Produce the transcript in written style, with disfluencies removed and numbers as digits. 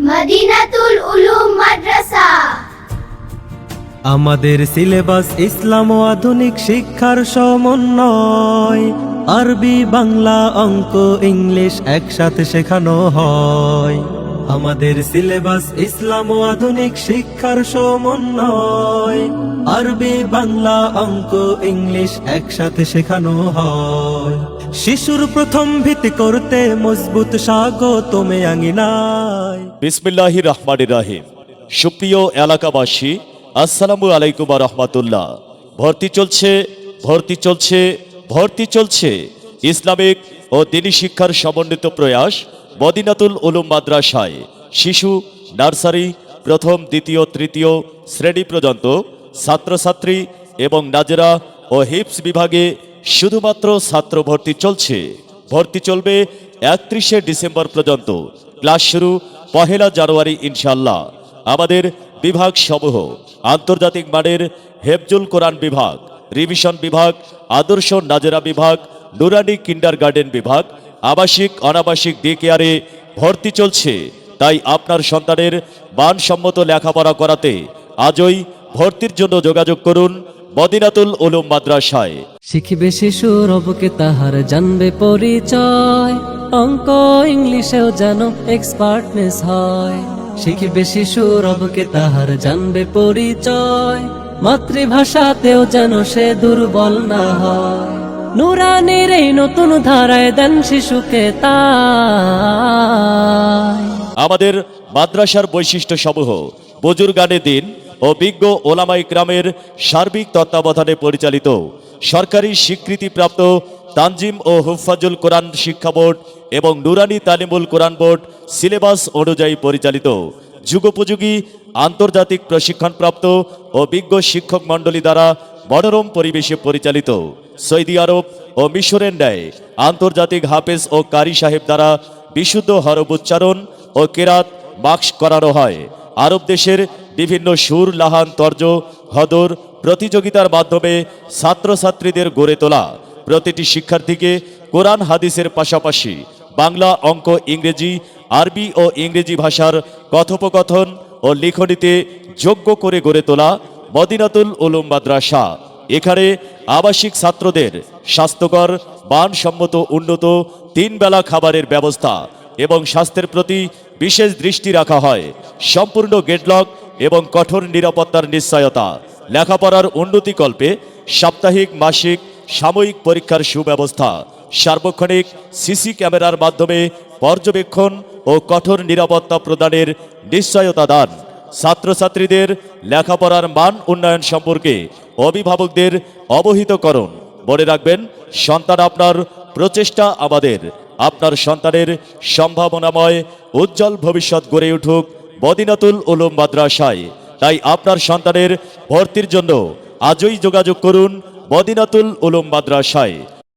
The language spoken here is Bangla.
মদিনাতুল উলুম মাদ্রাসা। আমাদের সিলেবাস ইসলাম ও আধুনিক শিক্ষার সমন্বয়। আরবি, বাংলা, অঙ্ক, ইংলিশ একসাথে শেখানো হয়। আমাদের সিলেবাস ইসলাম ও আধুনিক শিক্ষার সমন্বয়। আরবি, বাংলা, অঙ্ক, ইংলিশ একসাথে শেখানো হয়। শিশুর প্রথম ভিত্তি করতে মজবুত স্বাগতমে আঙিনায়। বিসমিল্লাহির রহমানির রহিম। সুপ্রিয় এলাকাবাসী, আসসালামু আলাইকুম ওয়া রাহমাতুল্লাহ। ভর্তি চলছে ইসলামিক ও দ্বীনি শিক্ষার সমন্বিত প্রয়াস মদিনাতুল উলুম মাদ্রাসায়। শিশু, নার্সারি, প্রথম, দ্বিতীয়, তৃতীয় শ্রেণী পর্যন্ত ছাত্রছাত্রী এবং নাজেরা ও হিপস বিভাগে শুধুমাত্র ছাত্র ভর্তি চলছে। ভর্তি চলবে 31শে ডিসেম্বর পর্যন্ত। ক্লাস শুরু 1 জানুয়ারি ইনশাআল্লাহ। আমাদের বিভাগ সমূহ: আন্তর্জাতিক মানের হেফজুল কোরআন বিভাগ, রিভিশন বিভাগ, আদর্শ নাজেরা বিভাগ, নুরানি কিন্ডারগার্টেন বিভাগ, আবাসিক অনাবাসিক ডে কেয়ারে ভর্তি চলছে। তাই আপনার সন্তানের মানসম্মত লেখাপড়া করাতে আজই ভর্তির জন্য যোগাযোগ করুন মদিনাতুল উলুম মাদ্রাসায়। শিখবে শিশু রবকে তাহার জানবে পরিচয়, অঙ্ক ইংলিশেও যেন এক্সপার্টনেস হয়। শিখবে শিশু রবকে তাহার জানবে পরিচয়, মাতৃভাষাতেও যেন সে দুর্বল না হয়। নুরানির এই নতুন ধারায় দেন শিশুকে তাই। আমাদের মাদ্রাসার বৈশিষ্ট্য সমূহ: বুজুর্গানে দিন ও বিজ্ঞ ওলামা ইকরামের সার্বিক তত্ত্বাবধানে পরিচালিত, সরকারি স্বীকৃতিপ্রাপ্ত তানজিম ও হুফাজুল কোরআন শিক্ষা বোর্ড এবং নুরানি তালিমুল কোরআন বোর্ড সিলেবাস অনুযায়ী পরিচালিত, যুগোপযোগী আন্তর্জাতিক প্রশিক্ষণপ্রাপ্ত ও বিজ্ঞ শিক্ষক মণ্ডলী দ্বারা মনোরম পরিবেশে পরিচালিত, সৌদি আরব ও মিশরের ন্যায় আন্তর্জাতিক হাফেজ ও কারি সাহেব দ্বারা বিশুদ্ধ হরফ উচ্চারণ ও কেরাত মাস্ক করানো হয়। আরব দেশের বিভিন্ন সুর, লাহান, তর্জ, হদর প্রতিযোগিতার মাধ্যমে ছাত্রছাত্রীদের গড়ে তোলা। প্রতিটি শিক্ষার্থীকে কোরআন হাদিসের পাশাপাশি বাংলা, অঙ্ক, ইংরেজি, আরবি ও ইংরেজি ভাষার কথোপকথন ও লিখনিতে যোগ্য করে গড়ে তোলা মদিনাতুল উলুম মাদ্রাসা। এখানে আবাসিক ছাত্রদের স্বাস্থ্যকর, মানসম্মত, উন্নত 3 বেলা খাবারের ব্যবস্থা এবং স্বাস্থ্যের প্রতি বিশেষ দৃষ্টি রাখা হয়। সম্পূর্ণ গেটলক এবং কঠোর নিরাপত্তার নিশ্চয়তা। লেখাপড়ার উন্নতিকল্পে সাপ্তাহিক, মাসিক, সাময়িক পরীক্ষার সুব্যবস্থা। সার্বক্ষণিক সিসি ক্যামেরার মাধ্যমে পর্যবেক্ষণ ও কঠোর নিরাপত্তা প্রদানের নিশ্চয়তা দান। ছাত্রছাত্রীদের লেখাপড়ার মান উন্নয়ন সম্পর্কে অভিভাবকদের অবহিত করুন। মনে রাখবেন, সন্তান আপনার, প্রচেষ্টা আমাদের। আপনার সন্তানের সম্ভাবনাময় উজ্জ্বল ভবিষ্যৎ গড়ে উঠুক মদিনাতুল উলুম মাদ্রাসায়। তাই আপনার সন্তানের ভর্তির জন্য আজই যোগাযোগ করুন মদিনাতুল উলুম মাদ্রাসায়।